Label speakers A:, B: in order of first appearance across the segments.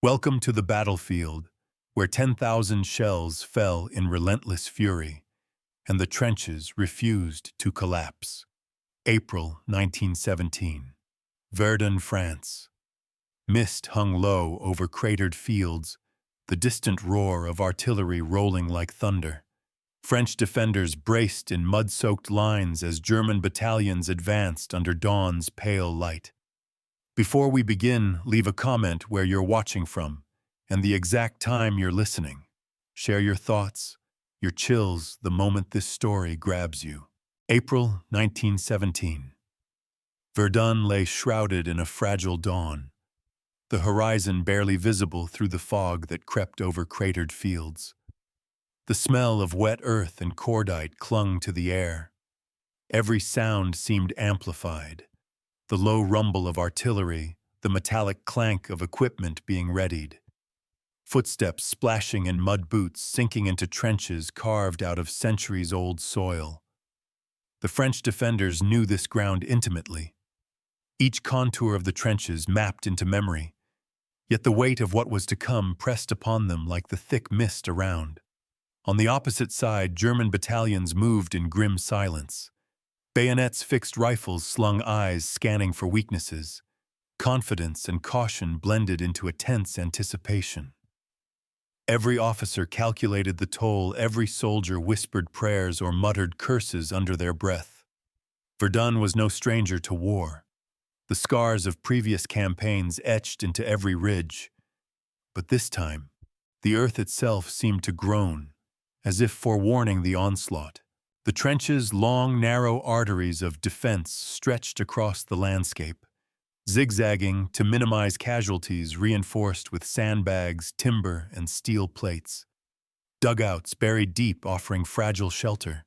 A: Welcome to the battlefield, where 10,000 shells fell in relentless fury, and the trenches refused to collapse. April 1917. Verdun, France. Mist hung low over cratered fields, the distant roar of artillery rolling like thunder. French defenders braced in mud-soaked lines as German battalions advanced under dawn's pale light. Before we begin, leave a comment where you're watching from and the exact time you're listening. Share your thoughts, your chills the moment this story grabs you. April 1917. Verdun lay shrouded in a fragile dawn, the horizon barely visible through the fog that crept over cratered fields. The smell of wet earth and cordite clung to the air. Every sound seemed amplified. The low rumble of artillery, the metallic clank of equipment being readied. Footsteps splashing in mud boots sinking into trenches carved out of centuries-old soil. The French defenders knew this ground intimately. Each contour of the trenches mapped into memory, yet the weight of what was to come pressed upon them like the thick mist around. On the opposite side, German battalions moved in grim silence. Bayonets fixed rifles slung eyes scanning for weaknesses. Confidence and caution blended into a tense anticipation. Every officer calculated the toll, every soldier whispered prayers or muttered curses under their breath. Verdun was no stranger to war. The scars of previous campaigns etched into every ridge. But this time, the earth itself seemed to groan, as if forewarning the onslaught. The trenches' long, narrow arteries of defense stretched across the landscape, zigzagging to minimize casualties, reinforced with sandbags, timber, and steel plates. Dugouts buried deep, offering fragile shelter.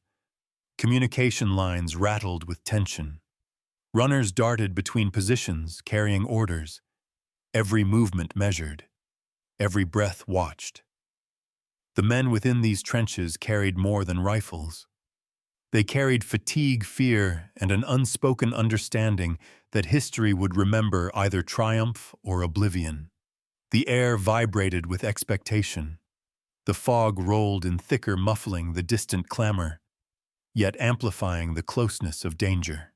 A: Communication lines rattled with tension. Runners darted between positions, carrying orders. Every movement measured. Every breath watched. The men within these trenches carried more than rifles. They carried fatigue, fear, and an unspoken understanding that history would remember either triumph or oblivion. The air vibrated with expectation. The fog rolled in thicker, muffling the distant clamor, yet amplifying the closeness of danger.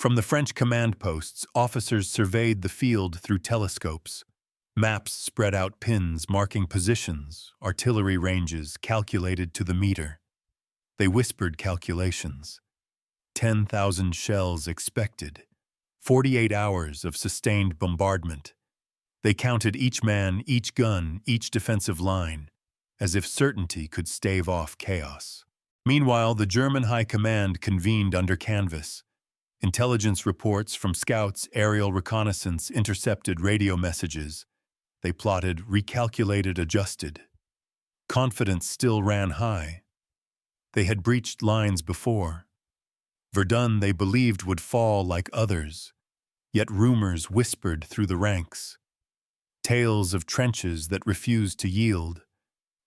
A: From the French command posts, officers surveyed the field through telescopes. Maps spread out pins marking positions, artillery ranges calculated to the meter. They whispered calculations. 10,000 shells expected. 48 hours of sustained bombardment. They counted each man, each gun, each defensive line, as if certainty could stave off chaos. Meanwhile, the German High Command convened under canvas. Intelligence reports from scouts, aerial reconnaissance, intercepted radio messages. They plotted, recalculated, adjusted. Confidence still ran high. They had breached lines before. Verdun, they believed, would fall like others, yet rumors whispered through the ranks. Tales of trenches that refused to yield,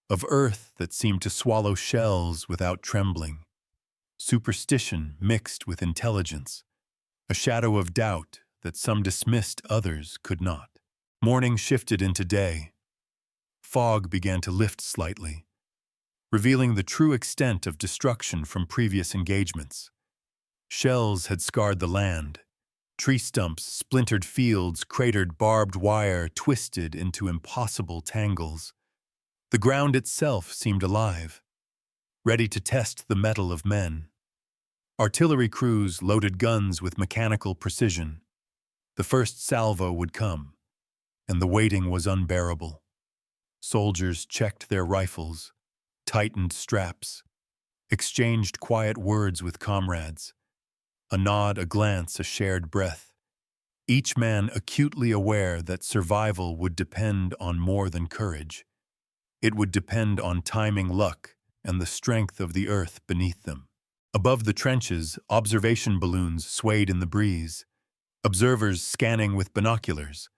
A: of earth that seemed to swallow shells without trembling. Superstition mixed with intelligence, a shadow of doubt that some dismissed, others could not. Morning shifted into day. Fog began to lift slightly, revealing the true extent of destruction from previous engagements. Shells had scarred the land. Tree stumps, splintered fields, cratered barbed wire twisted into impossible tangles. The ground itself seemed alive, ready to test the mettle of men. Artillery crews loaded guns with mechanical precision. The first salvo would come, and the waiting was unbearable. Soldiers checked their rifles, tightened straps, exchanged quiet words with comrades. A nod, a glance, a shared breath. Each man acutely aware that survival would depend on more than courage. It would depend on timing, luck, and the strength of the earth beneath them. Above the trenches, observation balloons swayed in the breeze. Observers scanning with binoculars.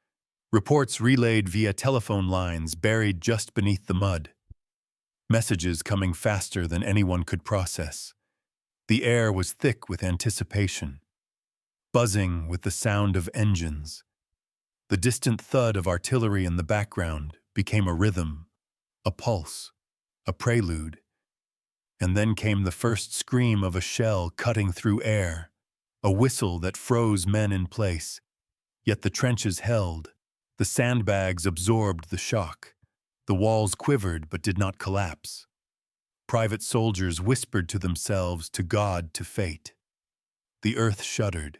A: Reports relayed via telephone lines buried just beneath the mud. Messages coming faster than anyone could process. The air was thick with anticipation, buzzing with the sound of engines. The distant thud of artillery in the background became a rhythm, a pulse, a prelude. And then came the first scream of a shell cutting through air, a whistle that froze men in place. Yet the trenches held. The sandbags absorbed the shock. The walls quivered but did not collapse. Private soldiers whispered to themselves, to God, to fate. The earth shuddered,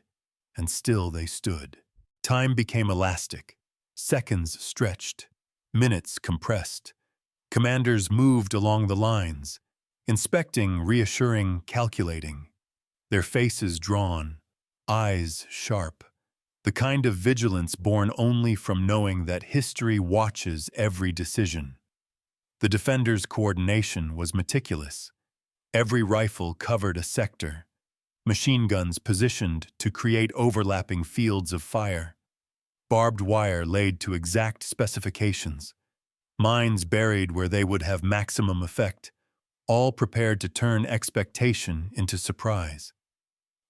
A: and still they stood. Time became elastic. Seconds stretched. Minutes compressed. Commanders moved along the lines, inspecting, reassuring, calculating. Their faces drawn, eyes sharp. The kind of vigilance born only from knowing that history watches every decision. The defenders' coordination was meticulous. Every rifle covered a sector. Machine guns positioned to create overlapping fields of fire. Barbed wire laid to exact specifications. Mines buried where they would have maximum effect, all prepared to turn expectation into surprise.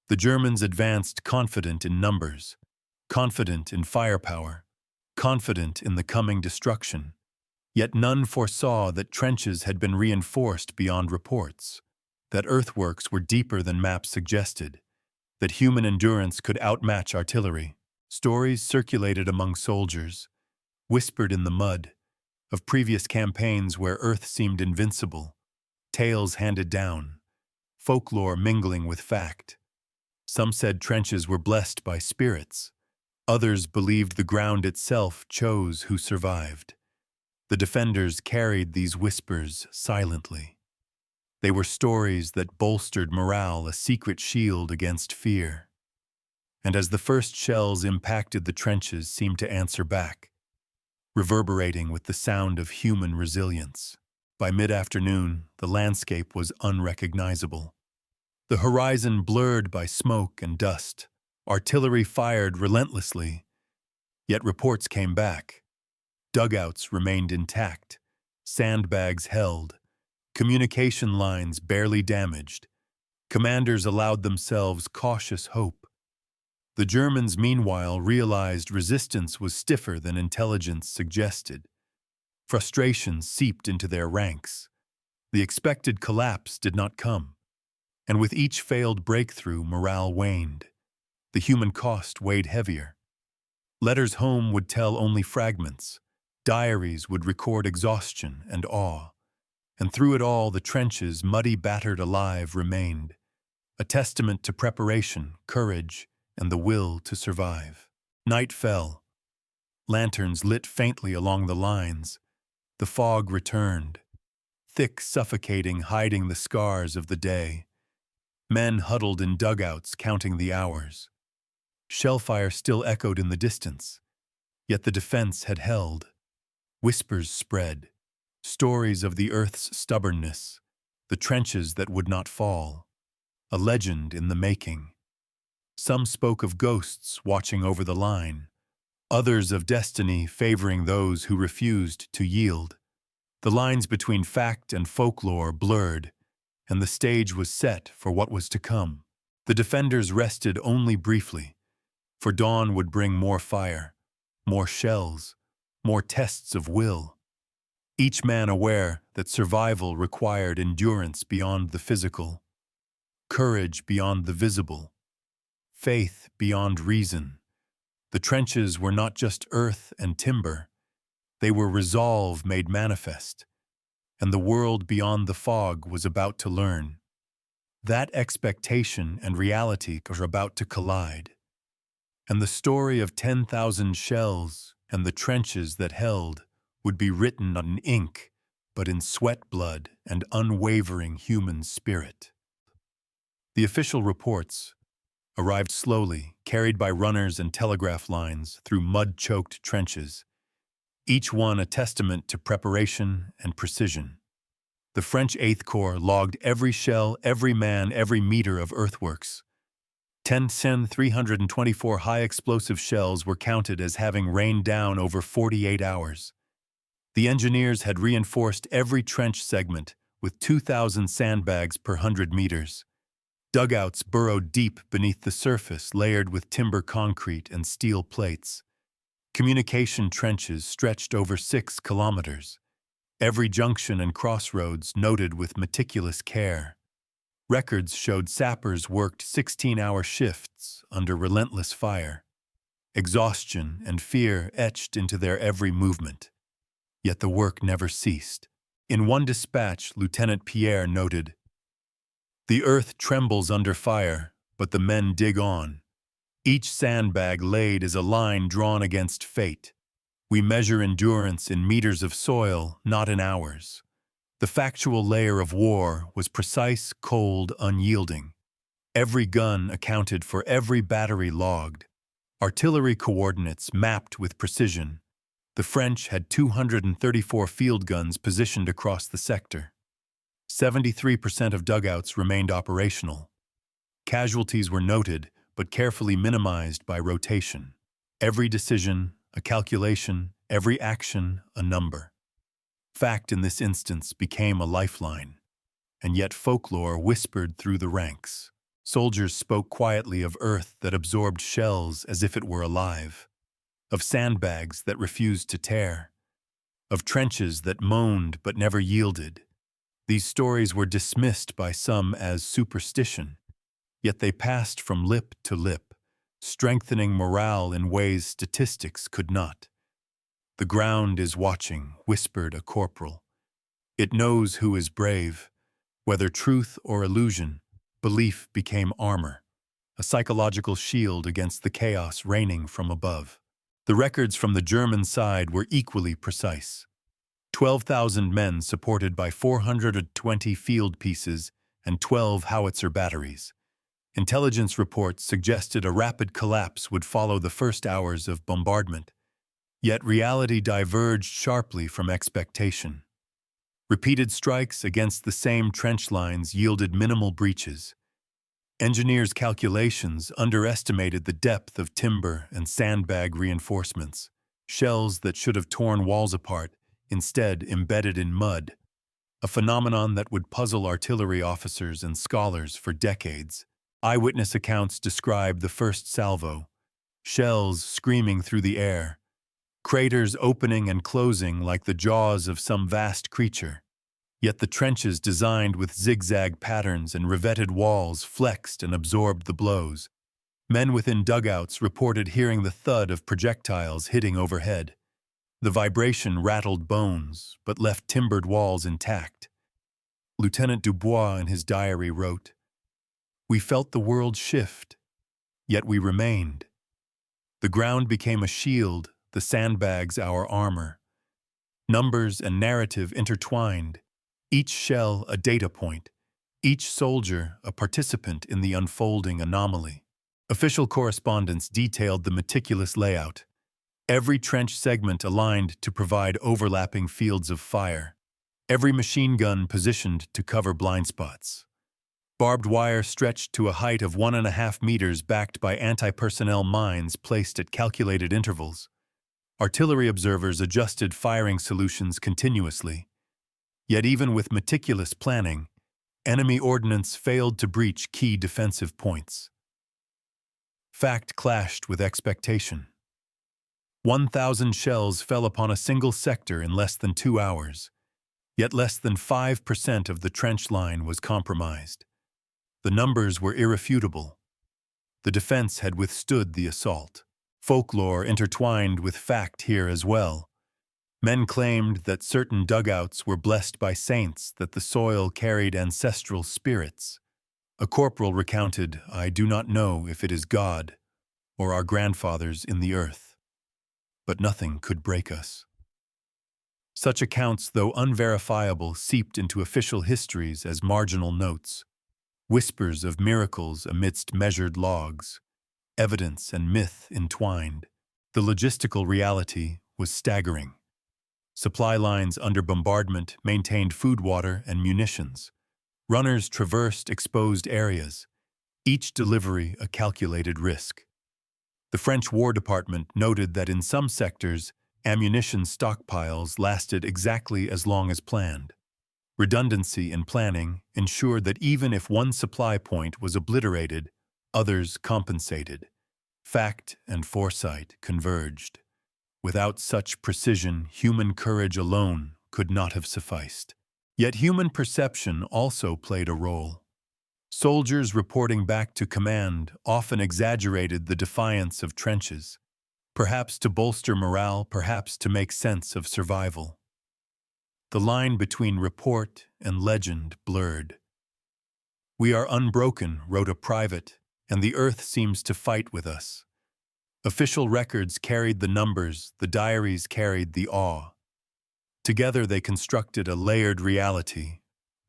A: The Germans advanced confident in numbers, confident in firepower, confident in the coming destruction. Yet none foresaw that trenches had been reinforced beyond reports, that earthworks were deeper than maps suggested, that human endurance could outmatch artillery. Stories circulated among soldiers, whispered in the mud, of previous campaigns where earth seemed invincible, tales handed down, folklore mingling with fact. Some said trenches were blessed by spirits. Others believed the ground itself chose who survived. The defenders carried these whispers silently. They were stories that bolstered morale, a secret shield against fear. And as the first shells impacted the trenches seemed to answer back, reverberating with the sound of human resilience. By mid-afternoon, the landscape was unrecognizable. The horizon blurred by smoke and dust. Artillery fired relentlessly, yet reports came back. Dugouts remained intact, sandbags held, communication lines barely damaged. Commanders allowed themselves cautious hope. The Germans, meanwhile, realized resistance was stiffer than intelligence suggested. Frustration seeped into their ranks. The expected collapse did not come, and with each failed breakthrough, morale waned. The human cost weighed heavier. Letters home would tell only fragments. Diaries would record exhaustion and awe. And through it all, the trenches, muddy, battered, alive, remained, a testament to preparation, courage, and the will to survive. Night fell. Lanterns lit faintly along the lines. The fog returned, thick, suffocating, hiding the scars of the day. Men huddled in dugouts, counting the hours. Shellfire still echoed in the distance, yet the defense had held. Whispers spread, stories of the earth's stubbornness, the trenches that would not fall, a legend in the making. Some spoke of ghosts watching over the line, others of destiny favoring those who refused to yield. The lines between fact and folklore blurred, and the stage was set for what was to come. The defenders rested only briefly, for dawn would bring more fire, more shells, more tests of will. Each man aware that survival required endurance beyond the physical, courage beyond the visible, faith beyond reason. The trenches were not just earth and timber, they were resolve made manifest, and the world beyond the fog was about to learn. That expectation and reality were about to collide, and the story of 10,000 shells and the trenches that held would be written not in ink, but in sweat, blood, and unwavering human spirit. The official reports arrived slowly, carried by runners and telegraph lines through mud-choked trenches, each one a testament to preparation and precision. The French 8th Corps logged every shell, every man, every meter of earthworks. 10,324 high-explosive shells were counted as having rained down over 48 hours. The engineers had reinforced every trench segment with 2,000 sandbags per 100 meters. Dugouts burrowed deep beneath the surface, layered with timber concrete and steel plates. Communication trenches stretched over 6 kilometers, every junction and crossroads noted with meticulous care. Records showed sappers worked 16-hour shifts under relentless fire. Exhaustion and fear etched into their every movement. Yet the work never ceased. In one dispatch, Lieutenant Pierre noted, "The earth trembles under fire, but the men dig on. Each sandbag laid is a line drawn against fate. We measure endurance in meters of soil, not in hours." The factual layer of war was precise, cold, unyielding. Every gun accounted for every battery logged. Artillery coordinates mapped with precision. The French had 234 field guns positioned across the sector. 73% of dugouts remained operational. Casualties were noted, but carefully minimized by rotation. Every decision, a calculation, every action, a number. Fact in this instance became a lifeline, and yet folklore whispered through the ranks. Soldiers spoke quietly of earth that absorbed shells as if it were alive, of sandbags that refused to tear, of trenches that moaned but never yielded. These stories were dismissed by some as superstition, yet they passed from lip to lip, strengthening morale in ways statistics could not. "The ground is watching," whispered a corporal. "It knows who is brave." Whether truth or illusion, belief became armor, a psychological shield against the chaos raining from above. The records from the German side were equally precise. 12,000 men supported by 420 field pieces and 12 howitzer batteries. Intelligence reports suggested a rapid collapse would follow the first hours of bombardment. Yet reality diverged sharply from expectation. Repeated strikes against the same trench lines yielded minimal breaches. Engineers' calculations underestimated the depth of timber and sandbag reinforcements. Shells that should have torn walls apart, instead embedded in mud, a phenomenon that would puzzle artillery officers and scholars for decades. Eyewitness accounts describe the first salvo, shells screaming through the air, craters opening and closing like the jaws of some vast creature. Yet the trenches designed with zigzag patterns and revetted walls flexed and absorbed the blows. Men within dugouts reported hearing the thud of projectiles hitting overhead. The vibration rattled bones, but left timbered walls intact. Lieutenant Dubois in his diary wrote, "We felt the world shift, yet we remained. The ground became a shield, the sandbags our armor. Numbers and narrative intertwined, each shell a data point, each soldier a participant in the unfolding anomaly." Official correspondence detailed the meticulous layout. Every trench segment aligned to provide overlapping fields of fire. Every machine gun positioned to cover blind spots. Barbed wire stretched to a height of 1.5 meters backed by anti-personnel mines placed at calculated intervals. Artillery observers adjusted firing solutions continuously. Yet even with meticulous planning, enemy ordnance failed to breach key defensive points. Fact clashed with expectation. 1,000 shells fell upon a single sector in less than 2 hours, yet less than 5% of the trench line was compromised. The numbers were irrefutable. The defense had withstood the assault. Folklore intertwined with fact here as well. Men claimed that certain dugouts were blessed by saints, that the soil carried ancestral spirits. A corporal recounted, "I do not know if it is God or our grandfathers in the earth, but nothing could break us." Such accounts, though unverifiable, seeped into official histories as marginal notes, whispers of miracles amidst measured logs, evidence and myth entwined. The logistical reality was staggering. Supply lines under bombardment maintained food, water, and munitions. Runners traversed exposed areas, each delivery a calculated risk. The French War Department noted that in some sectors, ammunition stockpiles lasted exactly as long as planned. Redundancy in planning ensured that even if one supply point was obliterated, others compensated. Fact and foresight converged. Without such precision, human courage alone could not have sufficed. Yet human perception also played a role. Soldiers reporting back to command often exaggerated the defiance of trenches, perhaps to bolster morale, perhaps to make sense of survival. The line between report and legend blurred. "We are unbroken," wrote a private, "and the earth seems to fight with us." Official records carried the numbers, the diaries carried the awe. Together they constructed a layered reality.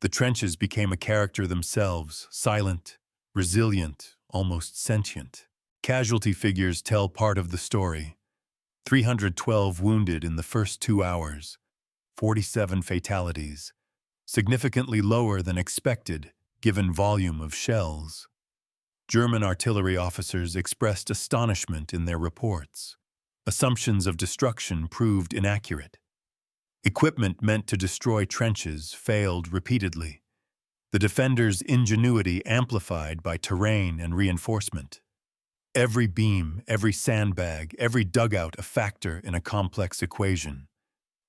A: The trenches became a character themselves, silent, resilient, almost sentient. Casualty figures tell part of the story. 312 wounded in the first 2 hours, 47 fatalities, significantly lower than expected given volume of shells. German artillery officers expressed astonishment in their reports. Assumptions of destruction proved inaccurate. Equipment meant to destroy trenches failed repeatedly, the defenders' ingenuity amplified by terrain and reinforcement. Every beam, every sandbag, every dugout a factor in a complex equation.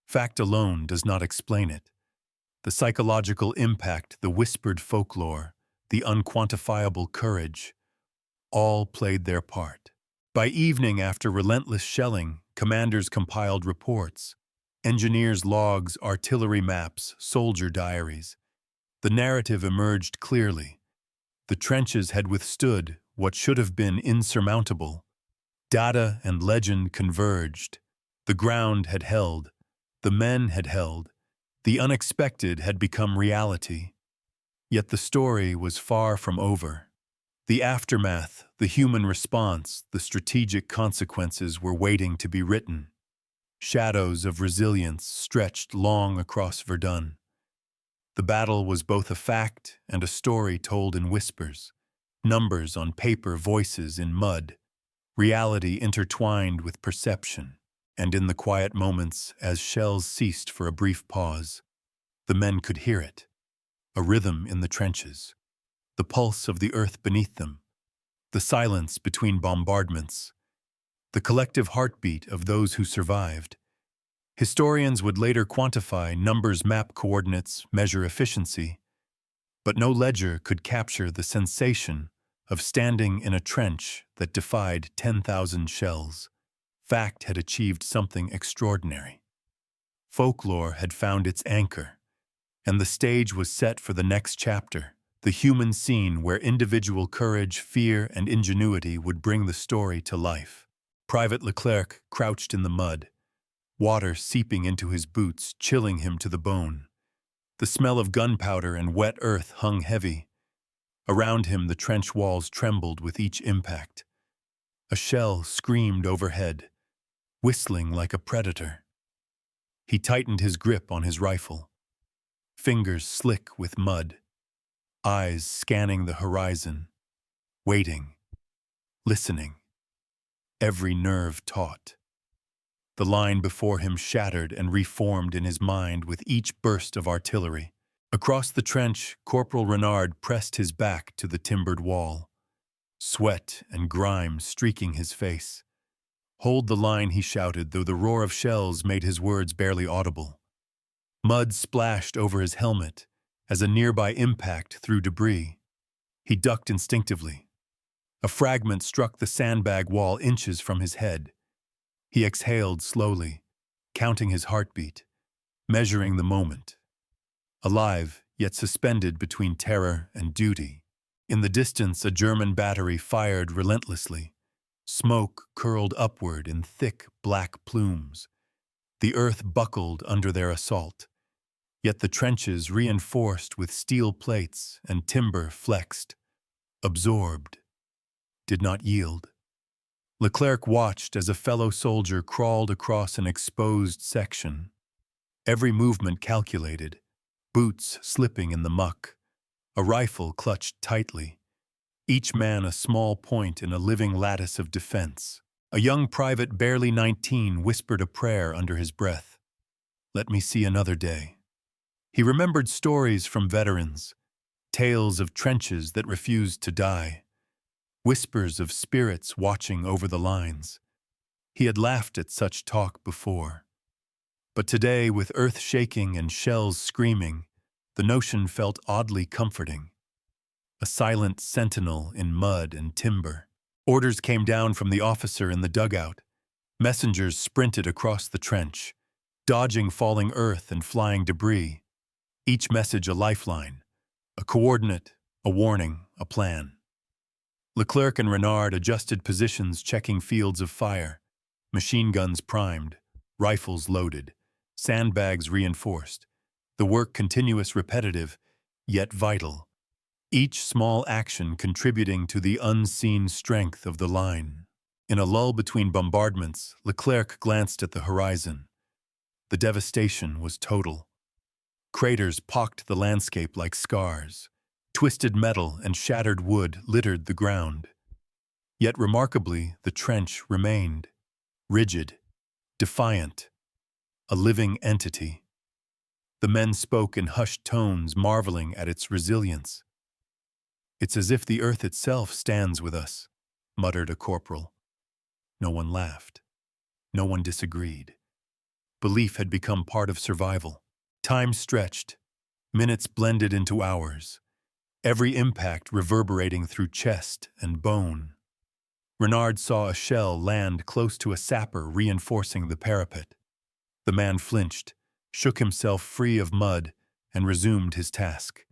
A: Fact alone does not explain it. The psychological impact, the whispered folklore, the unquantifiable courage, all played their part. By evening, after relentless shelling, commanders compiled reports, engineers' logs, artillery maps, soldier diaries. The narrative emerged clearly. The trenches had withstood what should have been insurmountable. Data and legend converged. The ground had held. The men had held. The unexpected had become reality. Yet the story was far from over. The aftermath, the human response, the strategic consequences were waiting to be written. Shadows of resilience stretched long across Verdun. The battle was both a fact and a story told in whispers, numbers on paper, voices in mud, reality intertwined with perception. And in the quiet moments, as shells ceased for a brief pause, the men could hear it, a rhythm in the trenches, the pulse of the earth beneath them, the silence between bombardments, the collective heartbeat of those who survived. Historians would later quantify numbers, map coordinates, measure efficiency, but no ledger could capture the sensation of standing in a trench that defied 10,000 shells. Fact had achieved something extraordinary. Folklore had found its anchor, and the stage was set for the next chapter, the human scene where individual courage, fear, and ingenuity would bring the story to life. Private Leclerc crouched in the mud, water seeping into his boots, chilling him to the bone. The smell of gunpowder and wet earth hung heavy. Around him, the trench walls trembled with each impact. A shell screamed overhead, whistling like a predator. He tightened his grip on his rifle, fingers slick with mud, eyes scanning the horizon, waiting, listening, every nerve taut. The line before him shattered and reformed in his mind with each burst of artillery. Across the trench, Corporal Renard pressed his back to the timbered wall, sweat and grime streaking his face. "Hold the line," he shouted, though the roar of shells made his words barely audible. Mud splashed over his helmet as a nearby impact threw debris. He ducked instinctively. A fragment struck the sandbag wall inches from his head. He exhaled slowly, counting his heartbeat, measuring the moment. Alive, yet suspended between terror and duty. In the distance, a German battery fired relentlessly. Smoke curled upward in thick black plumes. The earth buckled under their assault. Yet the trenches, reinforced with steel plates and timber flexed, absorbed, did not yield. Leclerc watched as a fellow soldier crawled across an exposed section. Every movement calculated, boots slipping in the muck, a rifle clutched tightly, each man a small point in a living lattice of defense. A young private, barely 19, whispered a prayer under his breath. "Let me see another day." He remembered stories from veterans, tales of trenches that refused to die, whispers of spirits watching over the lines. He had laughed at such talk before. But today, with earth shaking and shells screaming, the notion felt oddly comforting. A silent sentinel in mud and timber. Orders came down from the officer in the dugout. Messengers sprinted across the trench, dodging falling earth and flying debris. Each message a lifeline, a coordinate, a warning, a plan. Leclerc and Renard adjusted positions, checking fields of fire. Machine guns primed, rifles loaded, sandbags reinforced. The work continuous, repetitive, yet vital. Each small action contributing to the unseen strength of the line. In a lull between bombardments, Leclerc glanced at the horizon. The devastation was total. Craters pocked the landscape like scars. Twisted metal and shattered wood littered the ground. Yet remarkably, the trench remained. Rigid, defiant, a living entity. The men spoke in hushed tones, marveling at its resilience. "It's as if the earth itself stands with us," muttered a corporal. No one laughed. No one disagreed. Belief had become part of survival. Time stretched. Minutes blended into hours. Every impact reverberating through chest and bone. Renard saw a shell land close to a sapper reinforcing the parapet. The man flinched, shook himself free of mud, and resumed his task.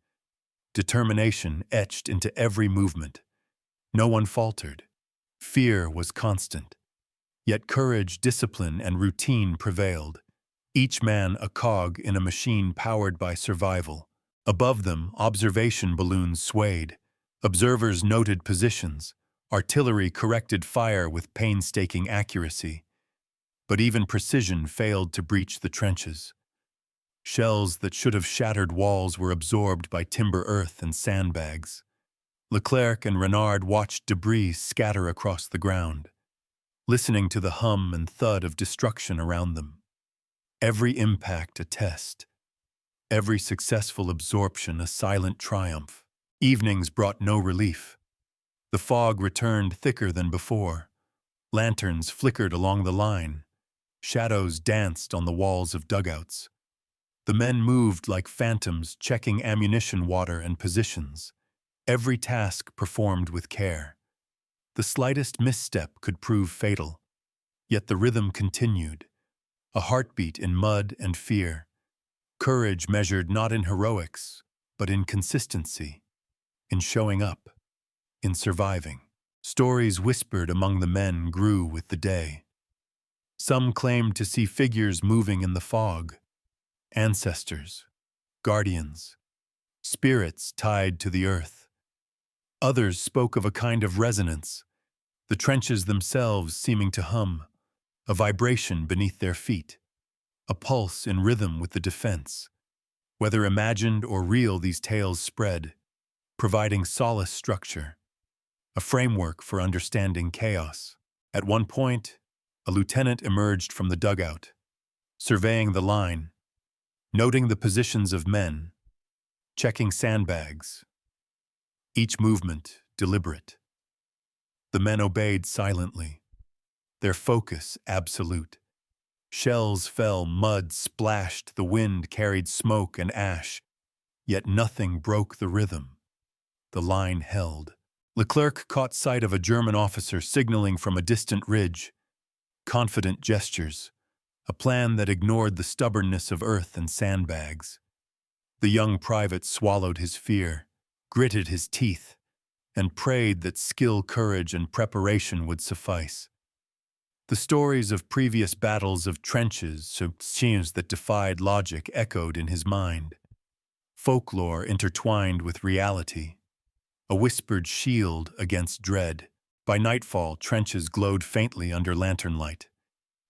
A: Determination etched into every movement. No one faltered. Fear was constant. Yet courage, discipline, and routine prevailed. Each man a cog in a machine powered by survival. Above them, observation balloons swayed. Observers noted positions. Artillery corrected fire with painstaking accuracy. But even precision failed to breach the trenches. Shells that should have shattered walls were absorbed by timber earth and sandbags. Leclerc and Renard watched debris scatter across the ground, listening to the hum and thud of destruction around them. Every impact a test. Every successful absorption a silent triumph. Evenings brought no relief. The fog returned thicker than before. Lanterns flickered along the line. Shadows danced on the walls of dugouts. The men moved like phantoms, checking ammunition, water, and positions. Every task performed with care. The slightest misstep could prove fatal. Yet the rhythm continued, a heartbeat in mud and fear. Courage measured not in heroics, but in consistency, in showing up, in surviving. Stories whispered among the men grew with the day. Some claimed to see figures moving in the fog. Ancestors, guardians, spirits tied to the earth. Others spoke of a kind of resonance, the trenches themselves seeming to hum, a vibration beneath their feet, a pulse in rhythm with the defense. Whether imagined or real, these tales spread, providing solace structure, a framework for understanding chaos. At one point, a lieutenant emerged from the dugout, surveying the line, noting the positions of men, checking sandbags, each movement deliberate. The men obeyed silently, their focus absolute. Shells fell, mud splashed, the wind carried smoke and ash, yet nothing broke the rhythm. The line held. Leclerc caught sight of a German officer signaling from a distant ridge. Confident gestures, a plan that ignored the stubbornness of earth and sandbags. The young private swallowed his fear, gritted his teeth, and prayed that skill, courage, and preparation would suffice. The stories of previous battles of trenches, scenes that defied logic, echoed in his mind. Folklore intertwined with reality. A whispered shield against dread. By nightfall, trenches glowed faintly under lantern light.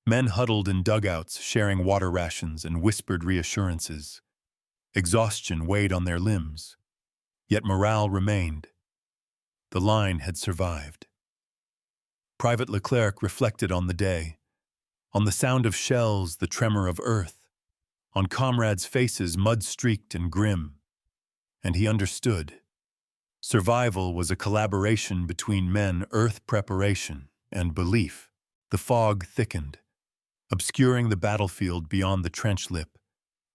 A: Men huddled in dugouts, sharing water rations and whispered reassurances. Exhaustion weighed on their limbs, yet morale remained. The line had survived. Private Leclerc reflected on the day, on the sound of shells, the tremor of earth, on comrades' faces mud-streaked and grim, and he understood. Survival was a collaboration between men, earth preparation, and belief. The fog thickened, obscuring the battlefield beyond the trench lip.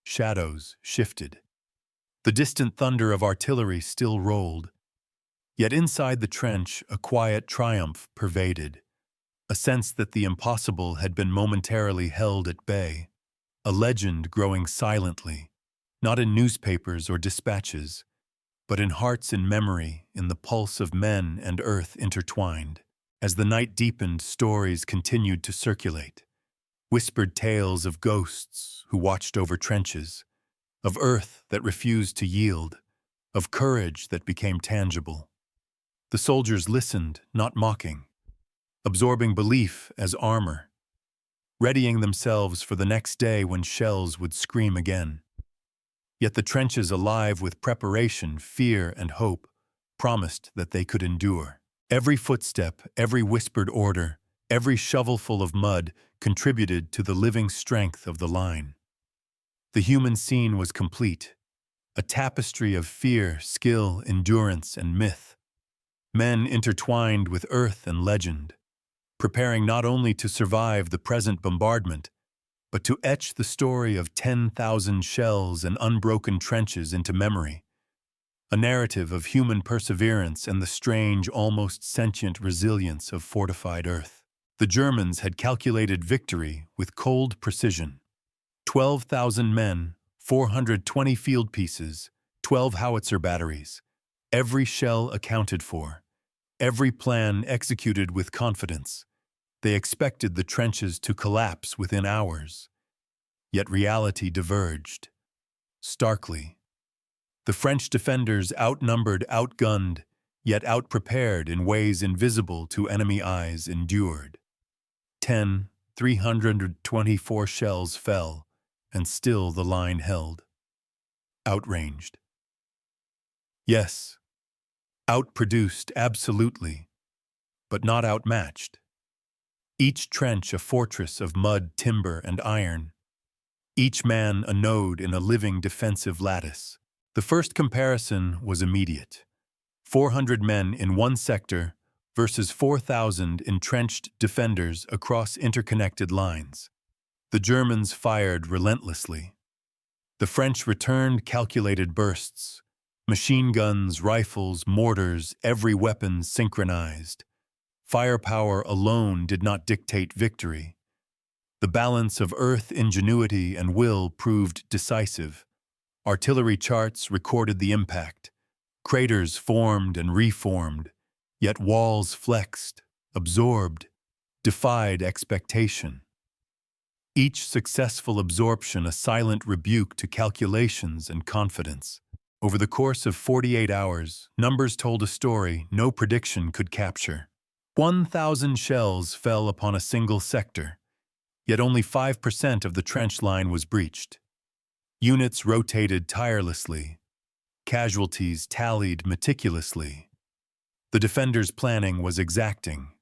A: Shadows shifted. The distant thunder of artillery still rolled. Yet inside the trench, a quiet triumph pervaded, a sense that the impossible had been momentarily held at bay, a legend growing silently, not in newspapers or dispatches, but in hearts and memory, in the pulse of men and earth intertwined. As the night deepened, stories continued to circulate, whispered tales of ghosts who watched over trenches, of earth that refused to yield, of courage that became tangible. The soldiers listened, not mocking, absorbing belief as armor, readying themselves for the next day when shells would scream again. Yet the trenches, alive with preparation, fear, and hope, promised that they could endure. Every footstep, every whispered order, every shovelful of mud contributed to the living strength of the line. The human scene was complete, a tapestry of fear, skill, endurance, and myth. Men intertwined with earth and legend, preparing not only to survive the present bombardment, but to etch the story of 10,000 shells and unbroken trenches into memory, a narrative of human perseverance and the strange, almost sentient resilience of fortified earth. The Germans had calculated victory with cold precision. 12,000 men, 420 field pieces, 12 howitzer batteries, every shell accounted for, every plan executed with confidence. They expected the trenches to collapse within hours. Yet reality diverged. Starkly. The French defenders, outnumbered, outgunned, yet outprepared in ways invisible to enemy eyes, endured. 324 shells fell, and still the line held. Outranged. Yes, outproduced, absolutely, but not outmatched. Each trench a fortress of mud, timber, and iron. Each man a node in a living defensive lattice. The first comparison was immediate. 400 men in one sector versus 4,000 entrenched defenders across interconnected lines. The Germans fired relentlessly. The French returned calculated bursts. Machine guns, rifles, mortars, every weapon synchronized. Firepower alone did not dictate victory. The balance of earth, ingenuity, and will proved decisive. Artillery charts recorded the impact. Craters formed and reformed, yet walls flexed, absorbed, defied expectation. Each successful absorption a silent rebuke to calculations and confidence. Over the course of 48 hours, numbers told a story no prediction could capture. 1,000 shells fell upon a single sector, yet only 5% of the trench line was breached. Units rotated tirelessly, casualties tallied meticulously. The defenders' planning was exacting.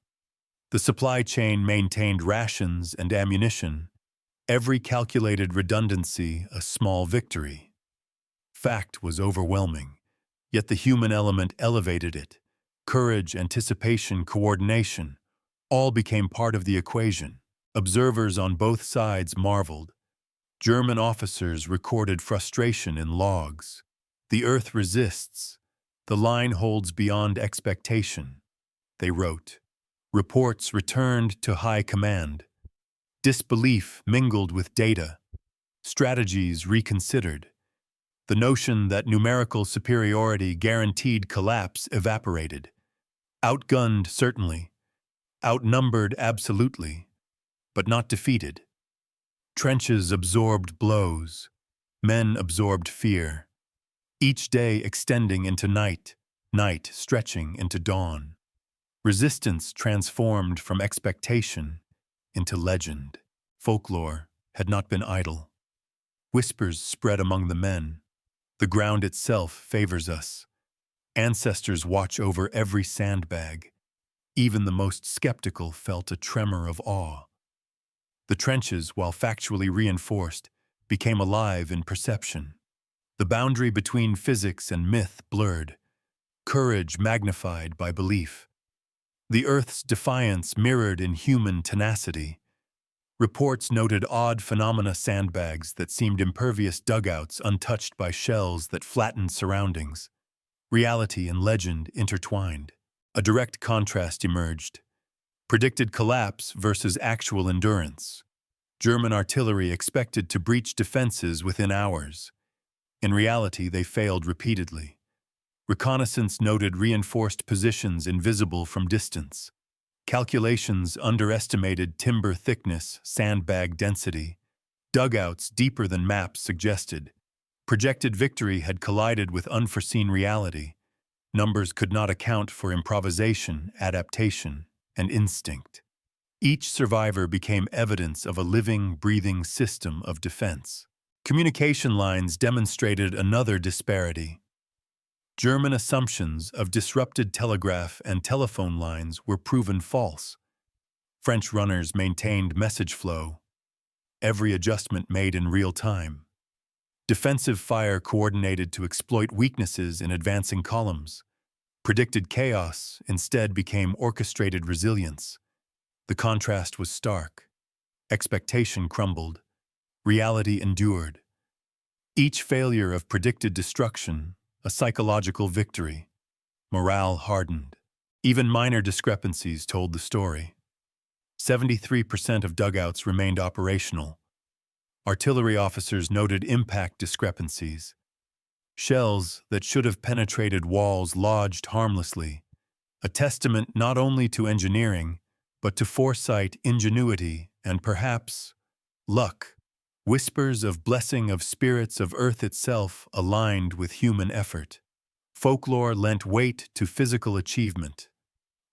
A: The supply chain maintained rations and ammunition, every calculated redundancy a small victory. Fact was overwhelming, yet the human element elevated it. Courage, anticipation, coordination, all became part of the equation. Observers on both sides marveled. German officers recorded frustration in logs. The earth resists. The line holds beyond expectation. They wrote. Reports returned to high command. Disbelief mingled with data. Strategies reconsidered. The notion that numerical superiority guaranteed collapse evaporated. Outgunned, certainly. Outnumbered, absolutely. But not defeated. Trenches absorbed blows. Men absorbed fear. Each day extending into night, night stretching into dawn. Resistance transformed from expectation into legend. Folklore had not been idle. Whispers spread among the men. The ground itself favors us. Ancestors watch over every sandbag. Even the most skeptical felt a tremor of awe. The trenches, while factually reinforced, became alive in perception. The boundary between physics and myth blurred, courage magnified by belief. The Earth's defiance mirrored in human tenacity. Reports noted odd phenomena: sandbags that seemed impervious, dugouts untouched by shells that flattened surroundings. Reality and legend intertwined. A direct contrast emerged. Predicted collapse versus actual endurance. German artillery expected to breach defenses within hours. In reality, they failed repeatedly. Reconnaissance noted reinforced positions invisible from distance. Calculations underestimated timber thickness, sandbag density. Dugouts deeper than maps suggested. Projected victory had collided with unforeseen reality. Numbers could not account for improvisation, adaptation, and instinct. Each survivor became evidence of a living, breathing system of defense. Communication lines demonstrated another disparity. German assumptions of disrupted telegraph and telephone lines were proven false. French runners maintained message flow, every adjustment made in real time. Defensive fire coordinated to exploit weaknesses in advancing columns. Predicted chaos instead became orchestrated resilience. The contrast was stark. Expectation crumbled. Reality endured. Each failure of predicted destruction, a psychological victory. Morale hardened. Even minor discrepancies told the story. 73% of dugouts remained operational. Artillery officers noted impact discrepancies. Shells that should have penetrated walls lodged harmlessly, a testament not only to engineering, but to foresight, ingenuity, and perhaps luck. Whispers of blessing of spirits of earth itself aligned with human effort. Folklore lent weight to physical achievement.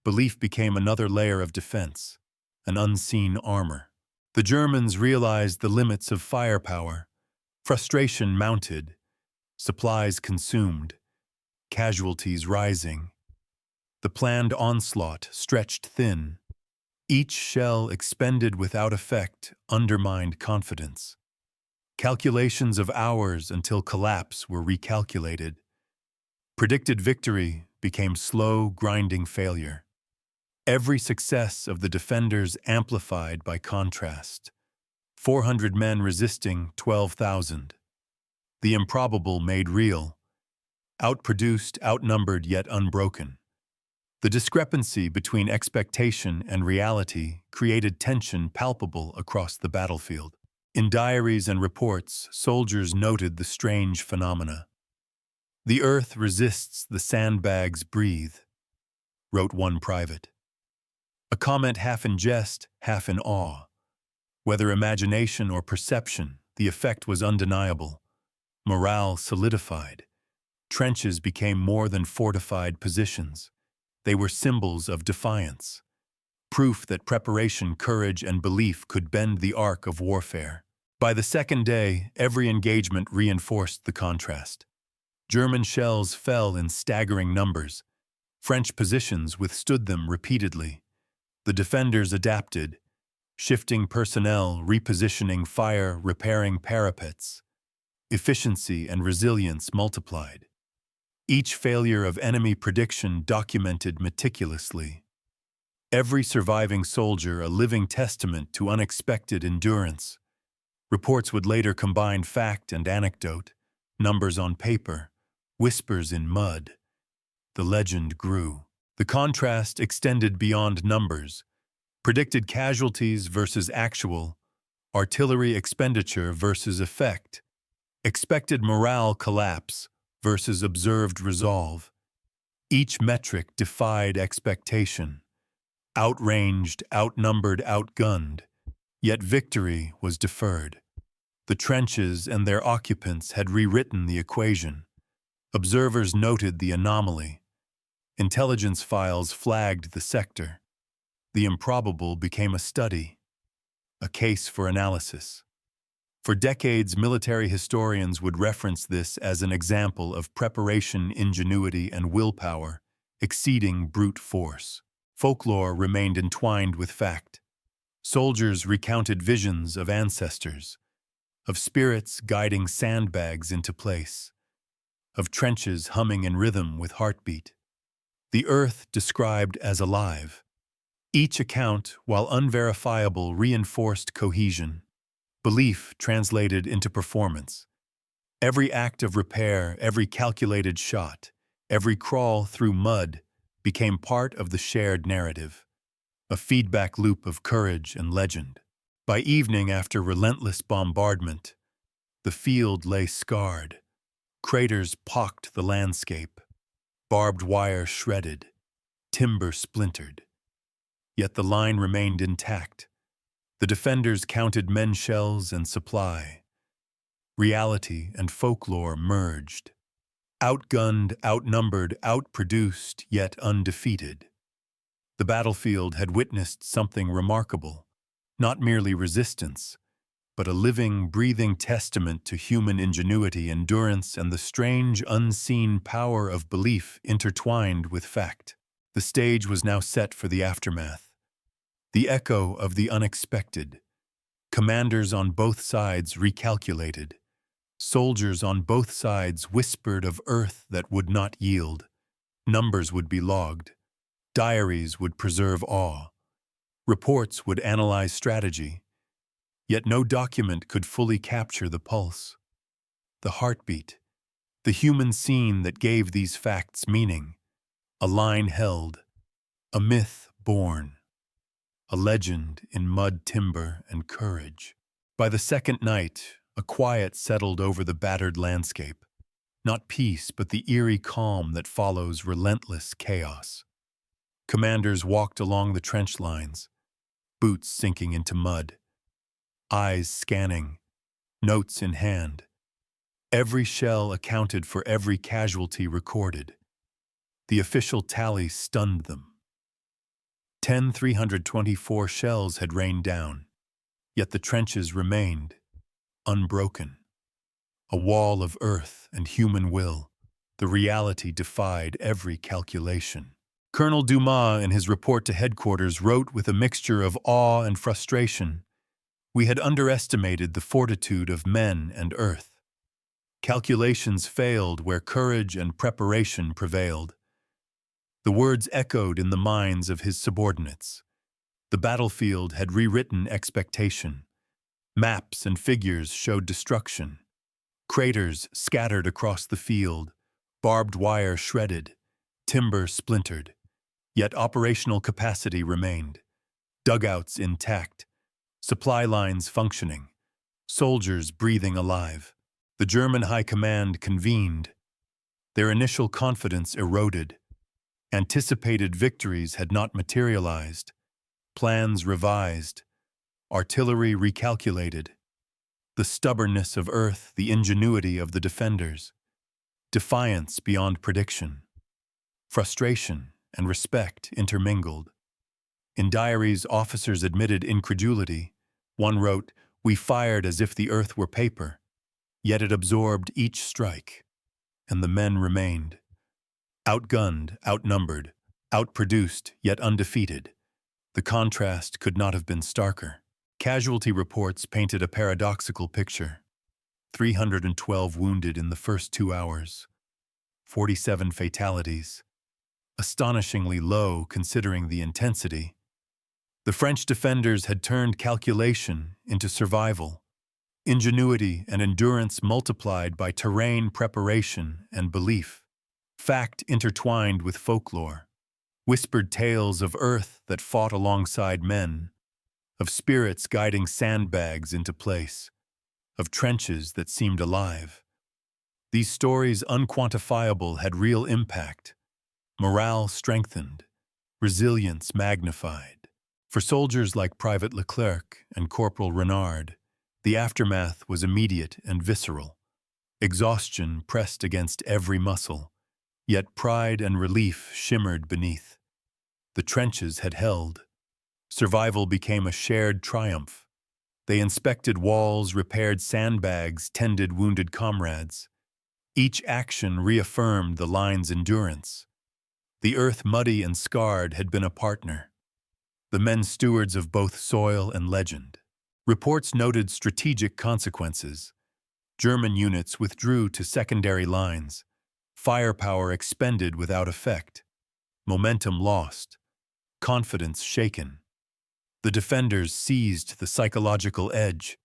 A: Belief became another layer of defense, an unseen armor. The Germans realized the limits of firepower. Frustration mounted, supplies consumed, casualties rising. The planned onslaught stretched thin. Each shell expended without effect undermined confidence. Calculations of hours until collapse were recalculated. Predicted victory became slow, grinding failure. Every success of the defenders amplified by contrast. 400 men resisting 12,000. The improbable made real. Outproduced, outnumbered, yet unbroken. The discrepancy between expectation and reality created tension palpable across the battlefield. In diaries and reports, soldiers noted the strange phenomena. "The earth resists, the sandbags breathe," wrote one private. A comment half in jest, half in awe. Whether imagination or perception, the effect was undeniable. Morale solidified. Trenches became more than fortified positions. They were symbols of defiance. Proof that preparation, courage, and belief could bend the arc of warfare. By the second day, every engagement reinforced the contrast. German shells fell in staggering numbers. French positions withstood them repeatedly. The defenders adapted, shifting personnel, repositioning fire, repairing parapets. Efficiency and resilience multiplied. Each failure of enemy prediction documented meticulously. Every surviving soldier a living testament to unexpected endurance. Reports would later combine fact and anecdote, numbers on paper, whispers in mud. The legend grew. The contrast extended beyond numbers. Predicted casualties versus actual, artillery expenditure versus effect, expected morale collapse versus observed resolve. Each metric defied expectation. Outranged, outnumbered, outgunned, yet victory was deferred. The trenches and their occupants had rewritten the equation. Observers noted the anomaly. Intelligence files flagged the sector. The improbable became a study, a case for analysis. For decades, military historians would reference this as an example of preparation, ingenuity, and willpower exceeding brute force. Folklore remained entwined with fact. Soldiers recounted visions of ancestors, of spirits guiding sandbags into place, of trenches humming in rhythm with heartbeat. The earth described as alive. Each account, while unverifiable, reinforced cohesion. Belief translated into performance. Every act of repair, every calculated shot, every crawl through mud became part of the shared narrative, a feedback loop of courage and legend. By evening, after relentless bombardment, the field lay scarred. Craters pocked the landscape, barbed wire shredded, timber splintered. Yet the line remained intact. The defenders counted men's shells and supply. Reality and folklore merged. Outgunned, outnumbered, outproduced, yet undefeated. The battlefield had witnessed something remarkable, not merely resistance, but a living, breathing testament to human ingenuity, endurance, and the strange, unseen power of belief intertwined with fact. The stage was now set for the aftermath. The echo of the unexpected. Commanders on both sides recalculated. Soldiers on both sides whispered of earth that would not yield. Numbers would be logged. Diaries would preserve awe. Reports would analyze strategy. Yet no document could fully capture the pulse, the heartbeat, the human scene that gave these facts meaning. A line held, a myth born, a legend in mud, timber, and courage. By the second night, a quiet settled over the battered landscape. Not peace, but the eerie calm that follows relentless chaos. Commanders walked along the trench lines, boots sinking into mud, eyes scanning, notes in hand. Every shell accounted for every casualty recorded. The official tally stunned them. 10,324 shells had rained down, yet the trenches remained, unbroken. A wall of earth and human will, the reality defied every calculation. Colonel Dumas, in his report to headquarters, wrote with a mixture of awe and frustration, "We had underestimated the fortitude of men and earth. Calculations failed where courage and preparation prevailed." The words echoed in the minds of his subordinates. The battlefield had rewritten expectation. Maps and figures showed destruction. Craters scattered across the field, barbed wire shredded, timber splintered. Yet operational capacity remained. Dugouts intact, supply lines functioning, soldiers breathing alive. The German High Command convened. Their initial confidence eroded. Anticipated victories had not materialized. Plans revised. Artillery recalculated. The stubbornness of earth, the ingenuity of the defenders. Defiance beyond prediction. Frustration and respect intermingled. In diaries, officers admitted incredulity. One wrote, "We fired as if the earth were paper, yet it absorbed each strike." And the men remained. Outgunned, outnumbered, outproduced, yet undefeated. The contrast could not have been starker. Casualty reports painted a paradoxical picture. 312 wounded in the first 2 hours. 47 fatalities. Astonishingly low considering the intensity. The French defenders had turned calculation into survival. Ingenuity and endurance multiplied by terrain preparation and belief. Fact intertwined with folklore. Whispered tales of earth that fought alongside men. Of spirits guiding sandbags into place. Of trenches that seemed alive. These stories, unquantifiable, had real impact. Morale strengthened, resilience magnified. For soldiers like Private Leclerc and Corporal Renard, the aftermath was immediate and visceral. Exhaustion pressed against every muscle, yet pride and relief shimmered beneath. The trenches had held. Survival became a shared triumph. They inspected walls, repaired sandbags, tended wounded comrades. Each action reaffirmed the line's endurance. The earth, muddy and scarred, had been a partner. The men stewards of both soil and legend. Reports noted strategic consequences. German units withdrew to secondary lines. Firepower expended without effect. momentum lost, confidence shaken. The defenders seized the psychological edge.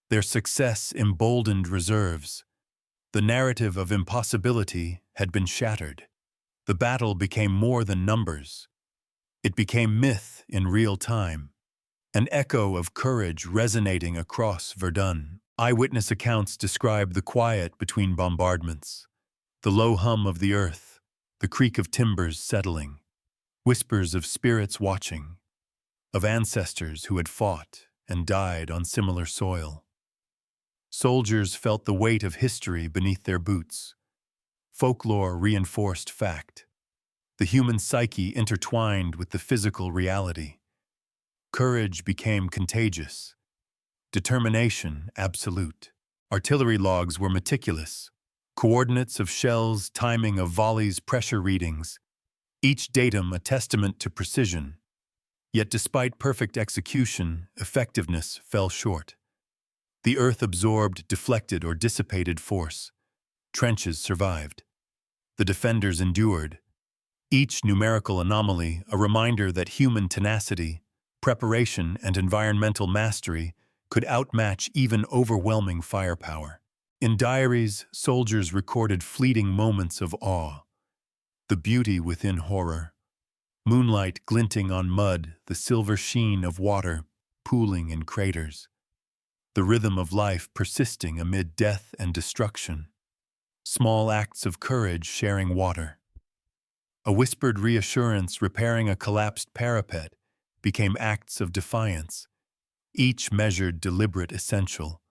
A: Their success emboldened reserves. The narrative of impossibility had been shattered. The battle became more than numbers. It became myth in real time, an echo of courage resonating across Verdun. Eyewitness accounts describe the quiet between bombardments, the low hum of the earth, the creak of timbers settling, whispers of spirits watching, of ancestors who had fought and died on similar soil. Soldiers felt the weight of history beneath their boots. Folklore reinforced fact. The human psyche intertwined with the physical reality. Courage became contagious. Determination absolute. Artillery logs were meticulous. Coordinates of shells, timing of volleys, pressure readings. Each datum a testament to precision. Yet despite perfect execution, effectiveness fell short. The earth absorbed, deflected, or dissipated force. Trenches survived. The defenders endured. Each numerical anomaly a reminder that human tenacity, preparation, and environmental mastery could outmatch even overwhelming firepower. In diaries, soldiers recorded fleeting moments of awe. The beauty within horror. Moonlight glinting on mud, the silver sheen of water pooling in craters. The rhythm of life persisting amid death and destruction. Small acts of courage sharing water. A whispered reassurance repairing a collapsed parapet became acts of defiance, each measured deliberate essential.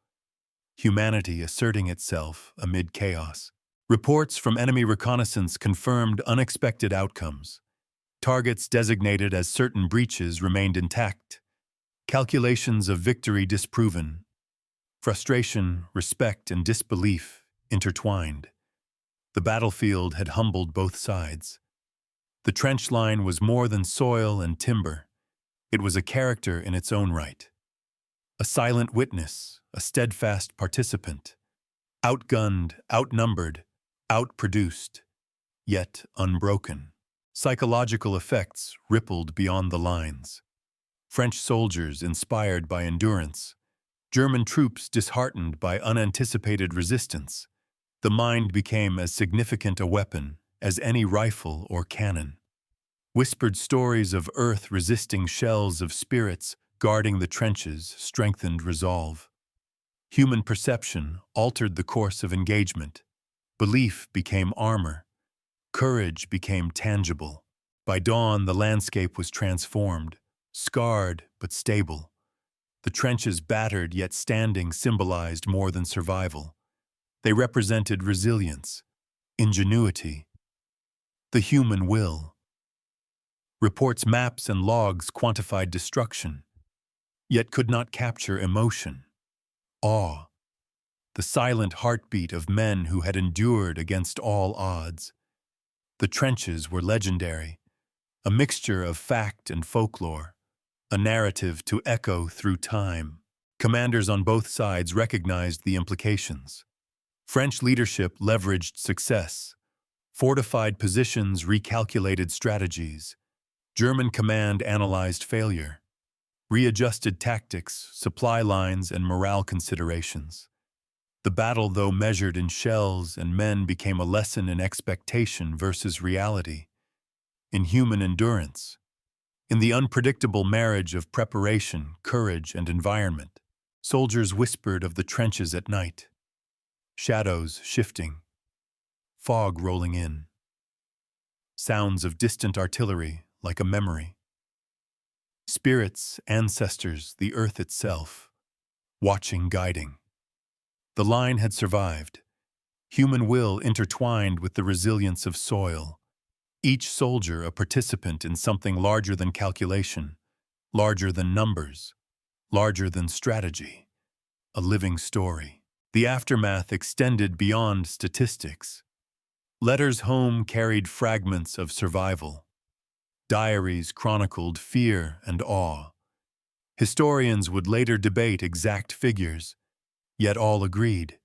A: Humanity asserting itself amid chaos. Reports from enemy reconnaissance confirmed unexpected outcomes. Targets designated as certain breaches remained intact. Calculations of victory disproven. Frustration, respect, and disbelief intertwined. The battlefield had humbled both sides. The trench line was more than soil and timber. It was a character in its own right. A silent witness, a steadfast participant. Outgunned, outnumbered, outproduced, yet unbroken. Psychological effects rippled beyond the lines. French soldiers inspired by endurance. German troops disheartened by unanticipated resistance. The mind became as significant a weapon as any rifle or cannon. Whispered stories of earth resisting shells of spirits guarding the trenches strengthened resolve. Human perception altered the course of engagement. Belief became armor. Courage became tangible. By dawn, the landscape was transformed, scarred but stable. The trenches battered yet standing symbolized more than survival. They represented resilience, ingenuity, the human will. Reports, maps, and logs quantified destruction, yet could not capture emotion, awe, the silent heartbeat of men who had endured against all odds. The trenches were legendary, a mixture of fact and folklore, a narrative to echo through time. Commanders on both sides recognized the implications. French leadership leveraged success. Fortified positions recalculated strategies. German command analyzed failure. Readjusted tactics, supply lines, and morale considerations. The battle, though measured in shells and men, became a lesson in expectation versus reality, in human endurance, in the unpredictable marriage of preparation, courage, and environment. Soldiers whispered of the trenches at night. Shadows shifting. Fog rolling in. Sounds of distant artillery like a memory. Spirits, ancestors, the earth itself, watching, guiding. The line had survived. Human will intertwined with the resilience of soil. Each soldier a participant in something larger than calculation, larger than numbers, larger than strategy. A living story. The aftermath extended beyond statistics. Letters home carried fragments of survival. Diaries chronicled fear and awe. Historians would later debate exact figures, yet all agreed.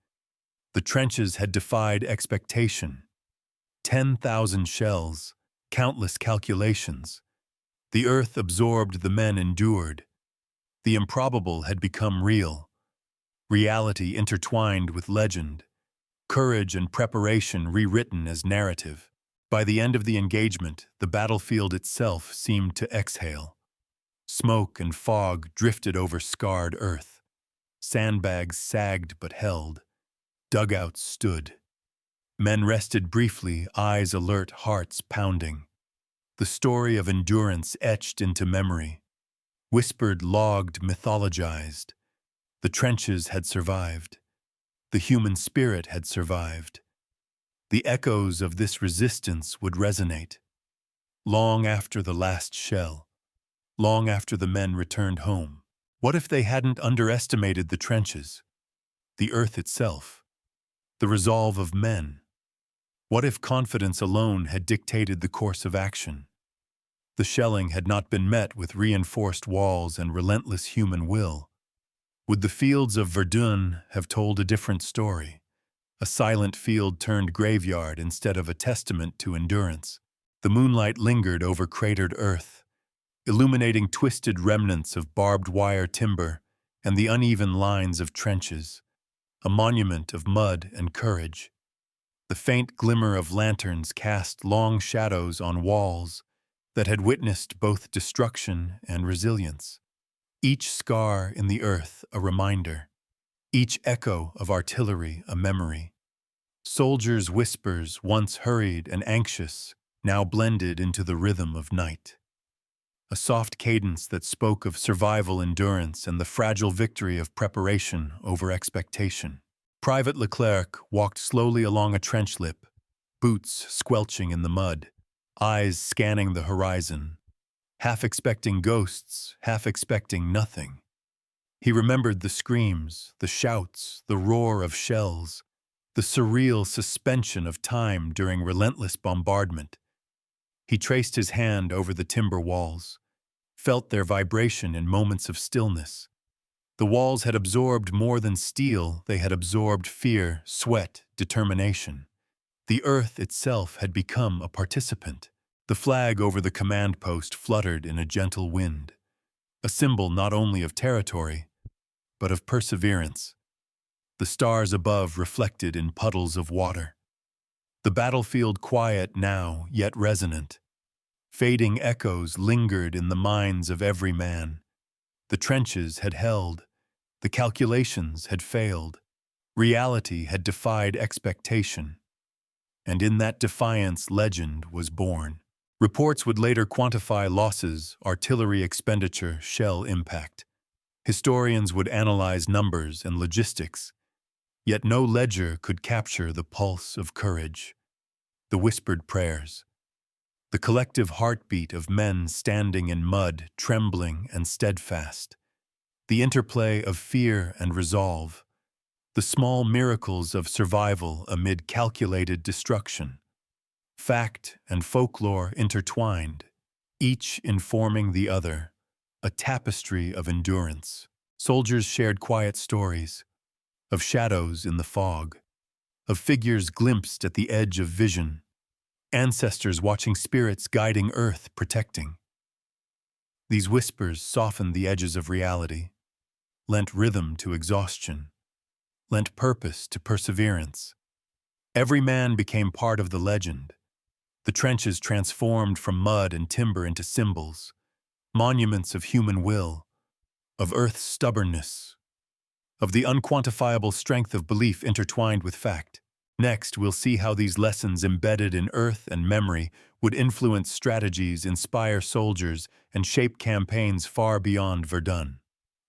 A: The trenches had defied expectation. 10,000 shells, countless calculations. The earth absorbed the men endured. The improbable had become real. Reality intertwined with legend. Courage and preparation rewritten as narrative. By the end of the engagement, the battlefield itself seemed to exhale. Smoke and fog drifted over scarred earth. Sandbags sagged but held. Dugouts stood. Men rested briefly, eyes alert, hearts pounding. The story of endurance etched into memory. Whispered, logged, mythologized. The trenches had survived. The human spirit had survived. The echoes of this resistance would resonate. Long after the last shell. Long after the men returned home. What if they hadn't underestimated the trenches? The earth itself? The resolve of men? What if confidence alone had dictated the course of action? The shelling had not been met with reinforced walls and relentless human will. Would the fields of Verdun have told a different story? A silent field turned graveyard instead of a testament to endurance. The moonlight lingered over cratered earth, illuminating twisted remnants of barbed wire timber and the uneven lines of trenches, a monument of mud and courage. The faint glimmer of lanterns cast long shadows on walls that had witnessed both destruction and resilience. Each scar in the earth a reminder, each echo of artillery a memory. Soldiers' whispers, once hurried and anxious, now blended into the rhythm of night. A soft cadence that spoke of survival endurance and the fragile victory of preparation over expectation. Private Leclerc walked slowly along a trench lip, boots squelching in the mud, eyes scanning the horizon, half expecting ghosts, half expecting nothing. He remembered the screams, the shouts, the roar of shells, the surreal suspension of time during relentless bombardment. He traced his hand over the timber walls, felt their vibration in moments of stillness. The walls had absorbed more than steel, they had absorbed fear, sweat, determination. The earth itself had become a participant. The flag over the command post fluttered in a gentle wind, a symbol not only of territory, but of perseverance. The stars above reflected in puddles of water. The battlefield quiet now, yet resonant. Fading echoes lingered in the minds of every man. The trenches had held. The calculations had failed. Reality had defied expectation. And in that defiance, legend was born. Reports would later quantify losses, artillery expenditure, shell impact. Historians would analyze numbers and logistics. Yet no ledger could capture the pulse of courage, the whispered prayers, the collective heartbeat of men standing in mud, trembling and steadfast, the interplay of fear and resolve, the small miracles of survival amid calculated destruction. Fact and folklore intertwined, each informing the other, a tapestry of endurance. Soldiers shared quiet stories, of shadows in the fog, of figures glimpsed at the edge of vision, ancestors watching spirits guiding earth, protecting. These whispers softened the edges of reality, lent rhythm to exhaustion, lent purpose to perseverance. Every man became part of the legend. The trenches transformed from mud and timber into symbols, monuments of human will, of earth's stubbornness, of the unquantifiable strength of belief intertwined with fact. Next, we'll see how these lessons embedded in earth and memory would influence strategies, inspire soldiers, and shape campaigns far beyond Verdun.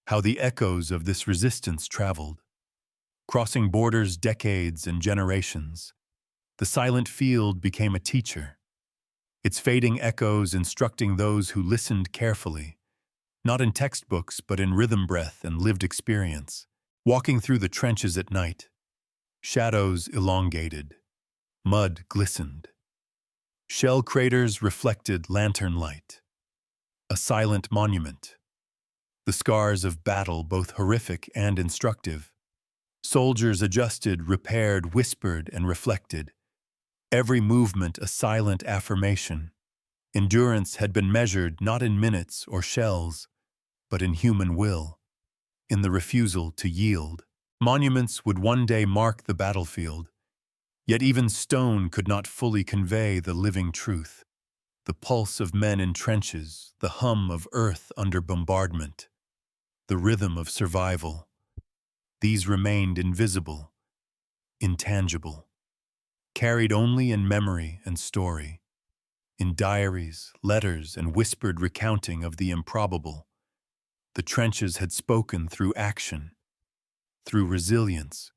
A: How the echoes of this resistance traveled, crossing borders, decades, and generations. The silent field became a teacher, its fading echoes instructing those who listened carefully, not in textbooks but in rhythm breath and lived experience. Walking through the trenches at night, shadows elongated, mud glistened. Shell craters reflected lantern light, a silent monument. The scars of battle both horrific and instructive. Soldiers adjusted, repaired, whispered, and reflected. Every movement a silent affirmation. Endurance had been measured not in minutes or shells, but in human will, in the refusal to yield. Monuments would one day mark the battlefield, yet even stone could not fully convey the living truth. The pulse of men in trenches, the hum of earth under bombardment, the rhythm of survival. These remained invisible, intangible, carried only in memory and story, in diaries, letters, and whispered recounting of the improbable. The trenches had spoken through action, through resilience,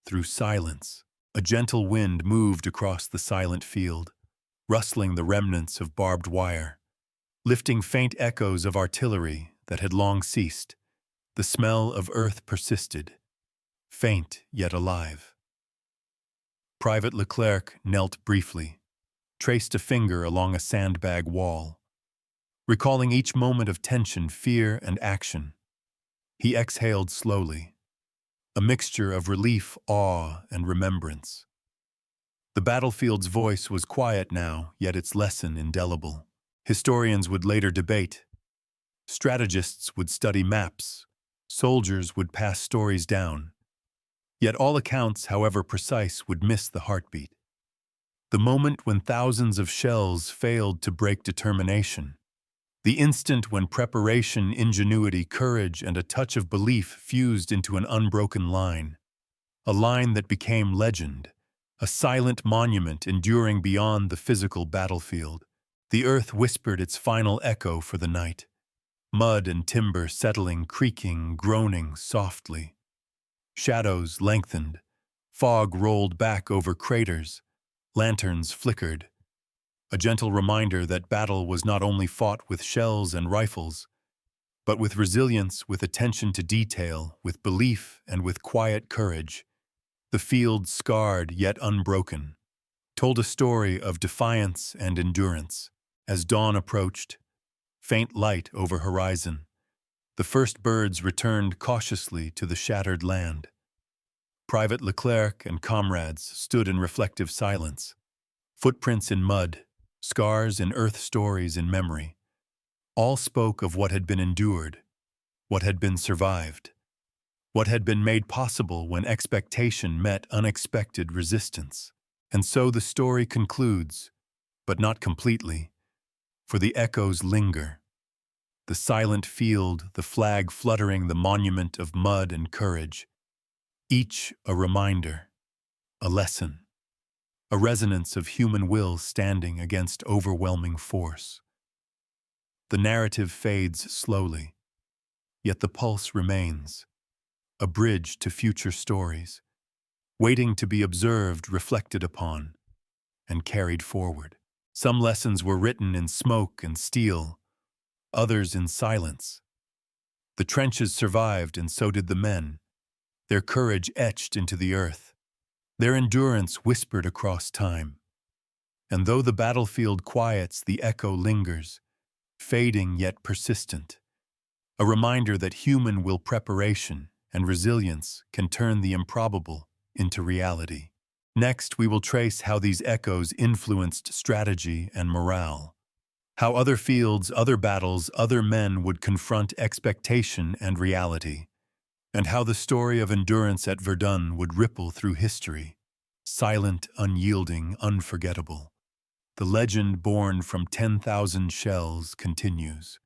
A: through silence. A gentle wind moved across the silent field, rustling the remnants of barbed wire, lifting faint echoes of artillery that had long ceased. The smell of earth persisted, faint yet alive. Private Leclerc knelt briefly, traced a finger along a sandbag wall, recalling each moment of tension, fear, and action. He exhaled slowly, a mixture of relief, awe, and remembrance. The battlefield's voice was quiet now, yet its lesson indelible. Historians would later debate. Strategists would study maps. Soldiers would pass stories down. Yet all accounts, however precise, would miss the heartbeat. The moment when thousands of shells failed to break determination. The instant when preparation, ingenuity, courage, and a touch of belief fused into an unbroken line. A line that became legend, a silent monument enduring beyond the physical battlefield. The earth whispered its final echo for the night. Mud and timber settling, creaking, groaning softly. Shadows lengthened. Fog rolled back over craters. Lanterns flickered. A gentle reminder that battle was not only fought with shells and rifles, but with resilience, with attention to detail, with belief, and with quiet courage. The field, scarred yet unbroken, told a story of defiance and endurance. As dawn approached, faint light over horizon, the first birds returned cautiously to the shattered land. Private Leclerc and comrades stood in reflective silence. Footprints in mud, scars in earth, stories in memory. All spoke of what had been endured, what had been survived, what had been made possible when expectation met unexpected resistance. And so the story concludes, but not completely, for the echoes linger. The silent field, the flag fluttering, the monument of mud and courage. Each a reminder, a lesson, a resonance of human will standing against overwhelming force. The narrative fades slowly, yet the pulse remains, a bridge to future stories, waiting to be observed, reflected upon, and carried forward. Some lessons were written in smoke and steel, others in silence. The trenches survived, and so did the men, their courage etched into the earth, their endurance whispered across time. And though the battlefield quiets, the echo lingers, fading yet persistent, a reminder that human will, preparation, and resilience can turn the improbable into reality. Next, we will trace how these echoes influenced strategy and morale, how other fields, other battles, other men would confront expectation and reality, and how the story of endurance at Verdun would ripple through history, silent, unyielding, unforgettable. The legend born from 10,000 shells continues.